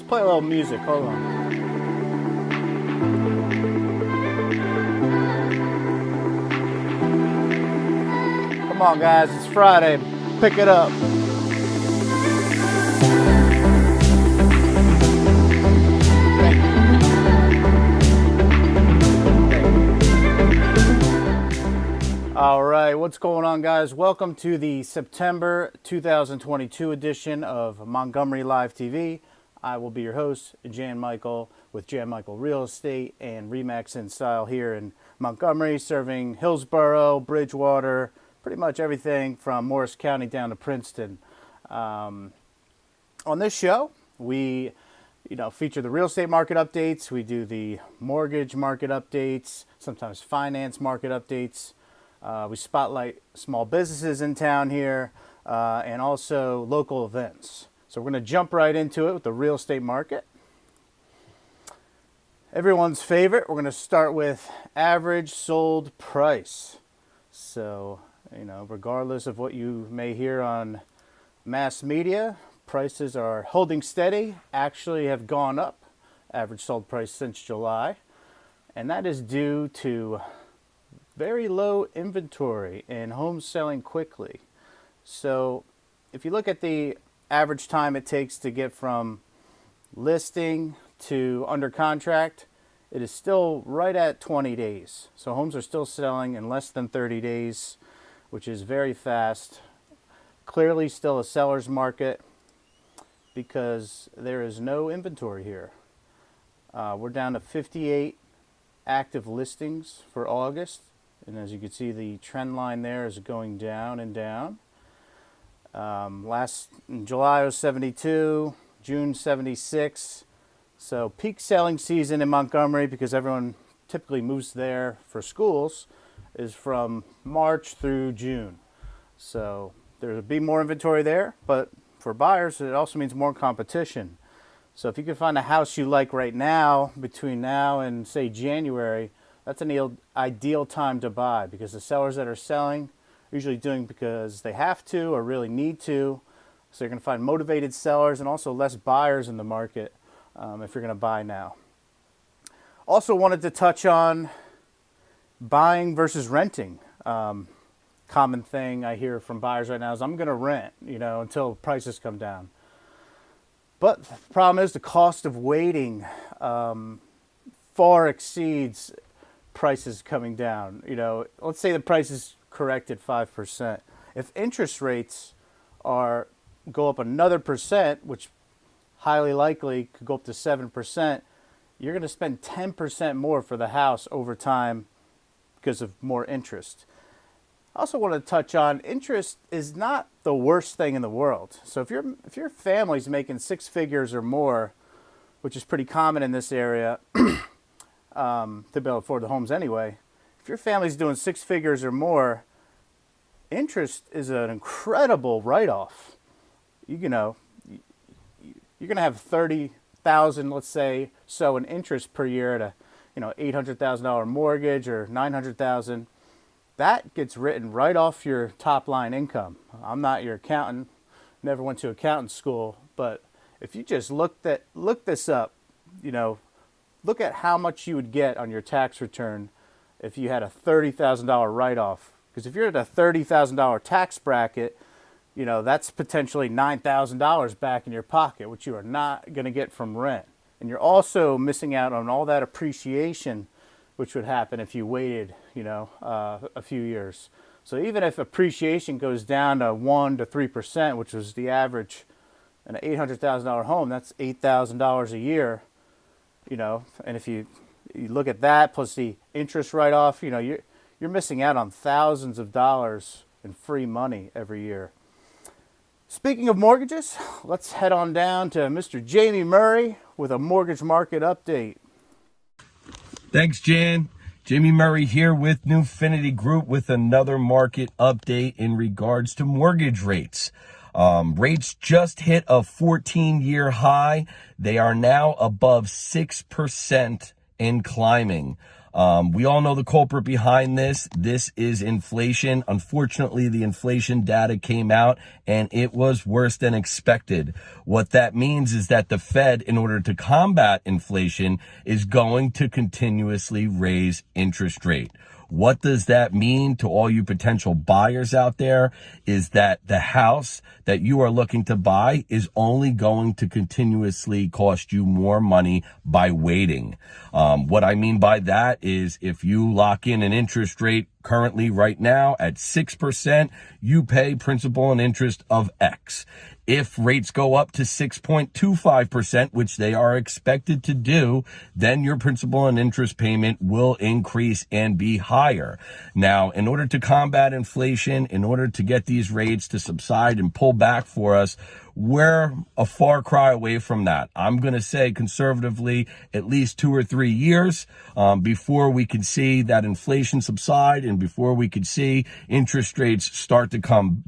play a little music. Hold on. Come on, guys. It's Friday. Pick it up. All right, what's going on, guys? Welcome to the September 2022 edition of Montgomery Live TV. I will be your host, Jan Michael, with Jan Michael Real Estate and Remax in Style here in Montgomery, serving Hillsborough, Bridgewater, pretty much everything from Morris County down to Princeton. On this show, we feature the real estate market updates. We do the mortgage market updates, sometimes finance market updates. We spotlight small businesses in town here and also local events. So we're going to jump right into it with the real estate market. Everyone's favorite, we're going to start with average sold price. So, regardless of what you may hear on mass media, prices are holding steady, actually have gone up, average sold price since July. And that is due to very low inventory and homes selling quickly. So if you look at the average time it takes to get from listing to under contract, it is still right at 20 days. So homes are still selling in less than 30 days, which is very fast. Clearly still a seller's market because there is no inventory here. We're down to 58 active listings for August. And as you can see, the trend line there is going down and down. In July was 72, June 76. So peak selling season in Montgomery, because everyone typically moves there for schools, is from March through June. So there'll be more inventory there, but for buyers, it also means more competition. So if you can find a house you like right now, between now and say January, that's an ideal time to buy, because the sellers that are selling are usually doing because they have to or really need to. So you're going to find motivated sellers and also less buyers in the market if you're going to buy now. Also wanted to touch on buying versus renting. Common thing I hear from buyers right now is I'm going to rent, until prices come down. But the problem is the cost of waiting far exceeds prices coming down. Let's say the price is corrected 5%. If interest rates go up another percent, which highly likely could go up to 7%, you're going to spend 10% more for the house over time because of more interest. I also want to touch on interest is not the worst thing in the world. So if your family's making six figures or more, which is pretty common in this area, to be able to afford the homes anyway. If your family's doing six figures or more, interest is an incredible write-off. You're going to have $30,000, let's say, so in interest per year at a $800,000 mortgage or $900,000. That gets written right off your top line income. I'm not your accountant, never went to accountant school, but if you just look this up, look at how much you would get on your tax return if you had a $30,000 write-off. Because if you're at a $30,000 tax bracket, that's potentially $9,000 back in your pocket, which you are not going to get from rent. And you're also missing out on all that appreciation, which would happen if you waited, a few years. So even if appreciation goes down to 1 to 3%, which was the average in an $800,000 home, that's $8,000 a year. And if you look at that plus the interest write-off, you're missing out on thousands of dollars in free money every year. Speaking of mortgages, let's head on down to Mr. Jamie Murray with a mortgage market update. Thanks, Jan. Jamie Murray here with Newfinity Group with another market update in regards to mortgage rates. Rates just hit a 14-year high. They are now above 6% and climbing. We all know the culprit behind this. This is inflation. Unfortunately, the inflation data came out and it was worse than expected. What that means is that the Fed, in order to combat inflation, is going to continuously raise interest rate. What does that mean to all you potential buyers out there is that the house that you are looking to buy is only going to continuously cost you more money by waiting. What I mean by that is if you lock in an interest rate currently right now at 6%, you pay principal and interest of X. If rates go up to 6.25%, which they are expected to do, then your principal and interest payment will increase and be higher. Now, in order to combat inflation, in order to get these rates to subside and pull back for us, we're a far cry away from that. I'm going to say conservatively at least 2 or 3 years before we can see that inflation subside and before we could see interest rates start to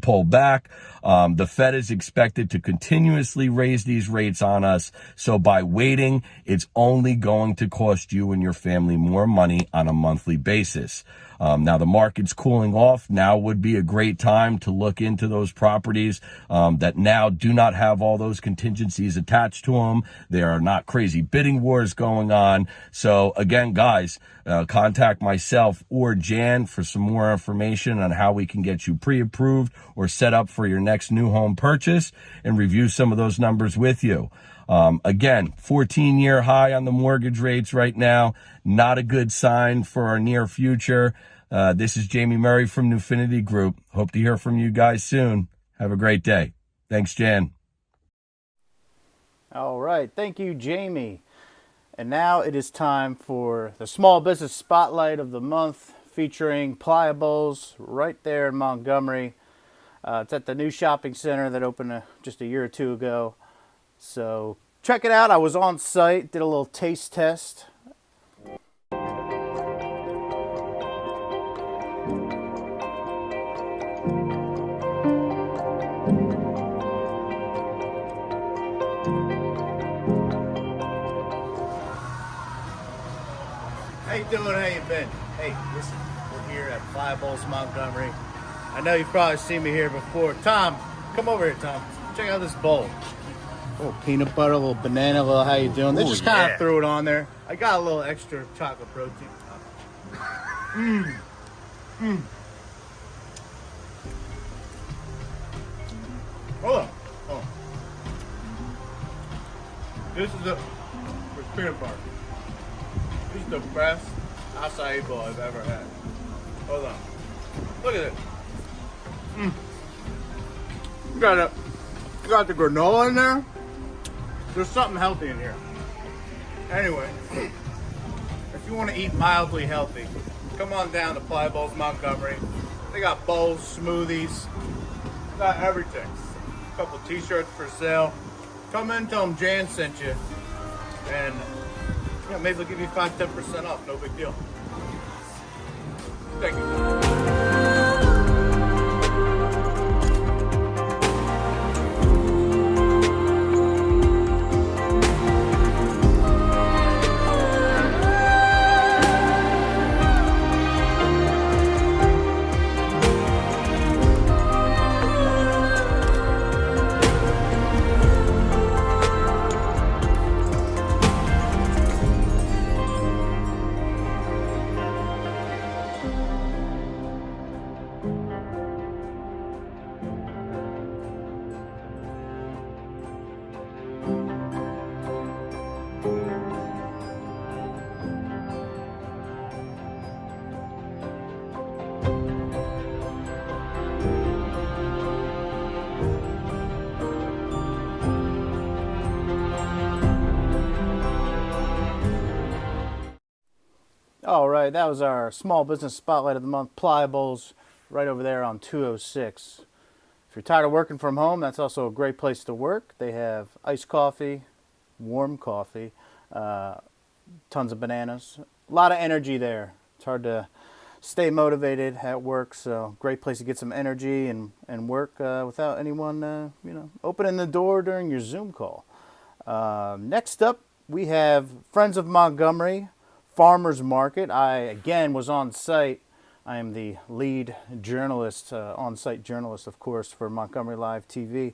pull back. The Fed is expected to continuously raise these rates on us. So by waiting, it's only going to cost you and your family more money on a monthly basis. Now the market's cooling off. Now would be a great time to look into those properties that now do not have all those contingencies attached to them. There are not crazy bidding wars going on. So again, guys, contact myself or Jan for some more information on how we can get you pre-approved or set up for your next new home purchase and review some of those numbers with you. Again, 14-year high on the mortgage rates right now. Not a good sign for our near future. This is Jamie Murray from Newfinity Group. Hope to hear from you guys soon. Have a great day. Thanks, Jan. All right. Thank you, Jamie. And now it is time for the Small Business Spotlight of the month featuring Pliables right there in Montgomery. It's at the new shopping center that opened just a year or two ago. So check it out. I was on site, did a little taste test. How you doing? How you been? Hey, listen, we're here at Pliables Montgomery. I know you've probably seen me here before. Tom, come over here, Tom. Check out this bowl. A little peanut butter, a little banana, a little how you doing. They just kind of threw it on there. I got a little extra chocolate protein. Hold on. This is the peanut butter. This is the best acai bowl I've ever had. Hold on. Look at it. You got the granola in there. There's something healthy in here. Anyway, if you want to eat mildly healthy, come on down to Pliables Montgomery. They got bowls, smoothies, got everything. A couple t-shirts for sale. Come in, tell them Jan sent you, and maybe they'll give you 5-10% off. No big deal. Thank you. All right, that was our Small Business Spotlight of the Month, Pliables, right over there on 206. If you're tired of working from home, that's also a great place to work. They have iced coffee, warm coffee, tons of bananas, a lot of energy there. It's hard to stay motivated at work, so great place to get some energy and work without anyone, opening the door during your Zoom call. Next up, we have Friends of Montgomery, farmers market. I, again, was on site. I am the lead journalist, on-site journalist, of course, for Montgomery Live TV.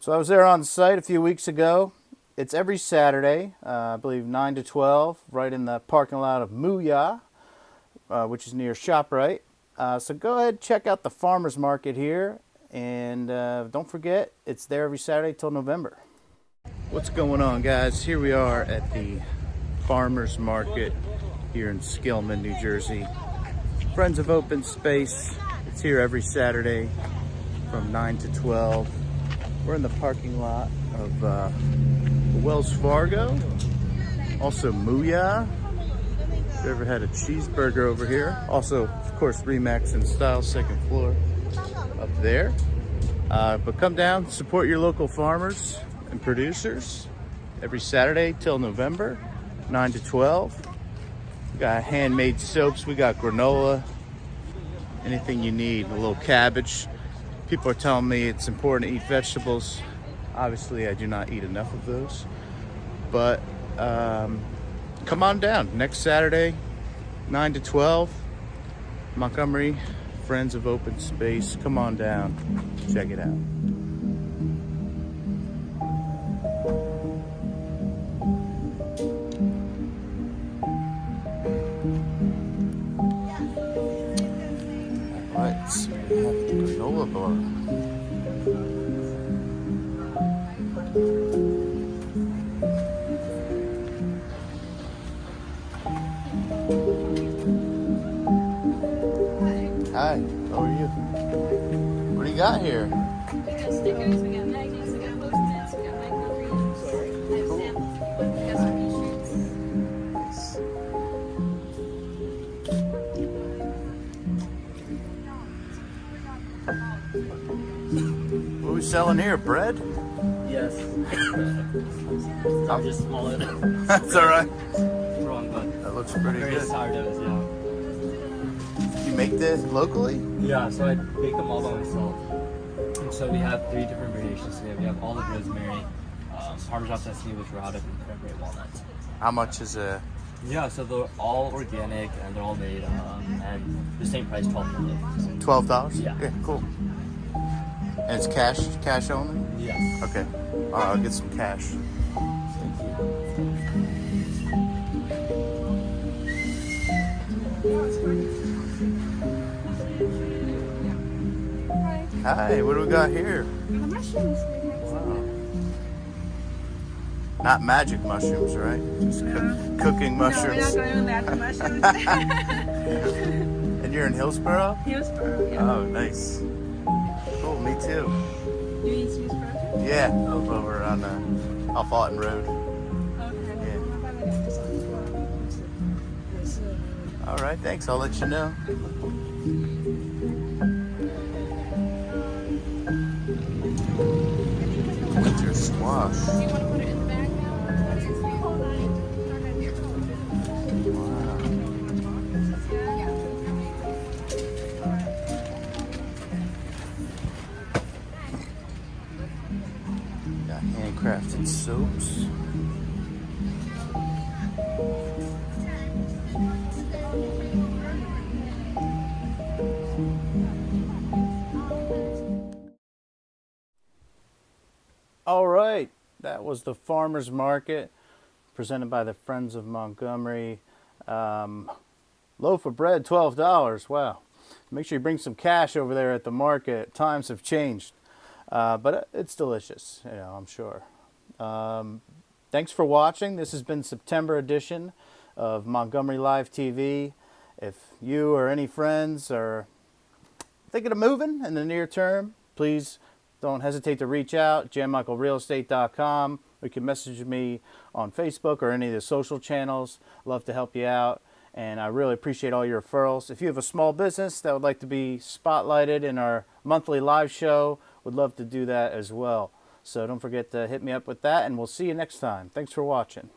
So I was there on site a few weeks ago. It's every Saturday, I believe 9 to 12, right in the parking lot of Mooyah, which is near ShopRite. So go ahead, check out the farmers market here. And don't forget, it's there every Saturday till November. What's going on, guys? Here we are at the farmers market here in Skillman, New Jersey. Friends of Open Space. It's here every Saturday from 9 to 12. We're in the parking lot of Wells Fargo. Also Mooyah. If you ever had a cheeseburger over here. Also, of course, Remax and Style, second floor up there. But come down, support your local farmers and producers every Saturday till November, 9 to 12. We got handmade soaps, we got granola, anything you need, a little cabbage. People are telling me it's important to eat vegetables. Obviously, I do not eat enough of those. But come on down next Saturday, 9 to 12, Montgomery, Friends of Open Space. Come on down, check it out. Alright, so we have granola bar. Hi, how are you? What do you got here? We got stickers, we got magnets, we got Post-its, we got microgreens, I have samples, we got some t-shirts. What are we selling here? Bread? Yes. I'm just smaller. That's alright. Wrong button. That looks pretty Very good. sourdoughs, yeah. You make this locally? Yeah, so I bake them all by myself. And so we have 3 different variations today. We have olive rosemary, Parmesan sesame with rhubarb, and cranberry walnuts. How much is a... Yeah, so they're all organic and they're all made and the same price, $12. $12? Yeah. Cool. And it's cash only? Yes. Okay. Alright, I'll get some cash. Thank you. Hi, what do we got here? The mushrooms. Wow. Not magic mushrooms, right? Just cooking mushrooms. No, we're not going with that. The mushrooms. And you're in Hillsborough? Hillsborough, yeah. Oh, nice. Cool, me too. You eat Hillsborough too? Yeah, over on off Alton Road. Okay. Yeah. All right, thanks. I'll let you know. Winter squash. Do you want to put it in the bag now? Got handcrafted soaps. All right, that was the farmers market presented by the Friends of Montgomery. Loaf of bread, $12. Wow. Make sure you bring some cash over there at the market. Times have changed, but it's delicious, I'm sure. Thanks for watching. This has been September edition of Montgomery Live TV. If you or any friends are thinking of moving in the near term, please don't hesitate to reach out, janmichaelrealestate.com. You can message me on Facebook or any of the social channels. Love to help you out, and I really appreciate all your referrals. If you have a small business that would like to be spotlighted in our monthly live show, would love to do that as well. So don't forget to hit me up with that, and we'll see you next time. Thanks for watching.